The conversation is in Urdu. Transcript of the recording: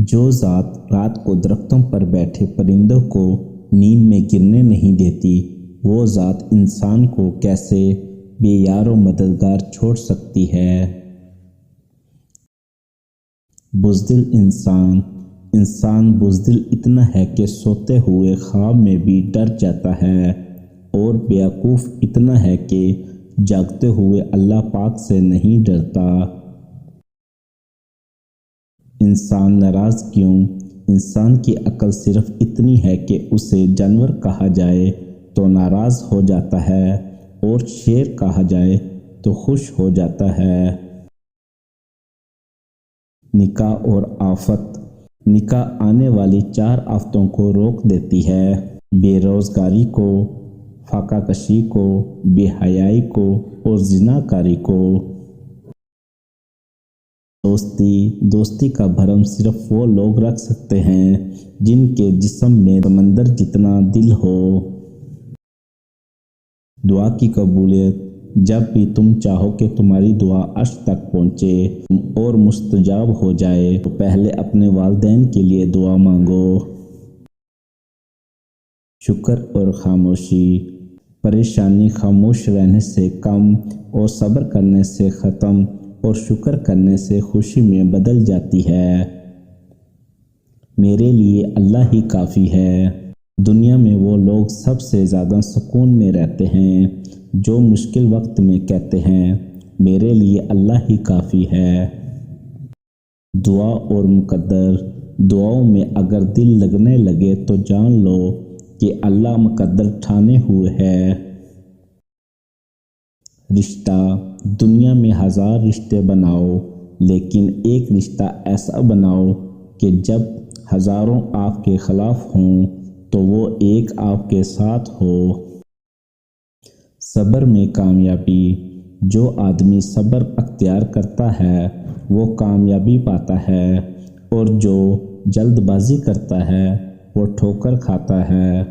جو ذات رات کو درختوں پر بیٹھے پرندوں کو نیند میں گرنے نہیں دیتی، وہ ذات انسان کو کیسے بے یار و مددگار چھوڑ سکتی ہے۔ بزدل انسان بزدل اتنا ہے کہ سوتے ہوئے خواب میں بھی ڈر جاتا ہے، اور بیوقوف اتنا ہے کہ جاگتے ہوئے اللہ پاک سے نہیں ڈرتا۔ انسان ناراض کیوں؟ انسان کی عقل صرف اتنی ہے کہ اسے جانور کہا جائے تو ناراض ہو جاتا ہے، اور شیر کہا جائے تو خوش ہو جاتا ہے۔ نکاح اور آفت۔ نکاح آنے والی 4 آفتوں کو روک دیتی ہے: بے روزگاری کو، فاقہ کشی کو، بے حیائی کو، اور زنا کاری کو۔ دوستی کا بھرم صرف وہ لوگ رکھ سکتے ہیں جن کے جسم میں سمندر جتنا دل ہو۔ دعا کی قبولیت۔ جب بھی تم چاہو کہ تمہاری دعا عرش تک پہنچے اور مستجاب ہو جائے تو پہلے اپنے والدین کے لیے دعا مانگو۔ شکر اور خاموشی۔ پریشانی خاموش رہنے سے کم اور صبر کرنے سے ختم اور شکر کرنے سے خوشی میں بدل جاتی ہے۔ میرے لیے اللہ ہی کافی ہے۔ دنیا میں وہ لوگ سب سے زیادہ سکون میں رہتے ہیں جو مشکل وقت میں کہتے ہیں میرے لیے اللہ ہی کافی ہے۔ دعا اور مقدر۔ دعاؤں میں اگر دل لگنے لگے تو جان لو کہ اللہ مقدر ٹھانے ہوئے ہے۔ رشتہ۔ دنیا میں 1000 رشتے بناؤ، لیکن ایک رشتہ ایسا بناؤ کہ جب ہزاروں آپ کے خلاف ہوں تو وہ ایک آپ کے ساتھ ہو۔ صبر میں کامیابی۔ جو آدمی صبر اختیار کرتا ہے وہ کامیابی پاتا ہے، اور جو جلد بازی کرتا ہے وہ ٹھوکر کھاتا ہے۔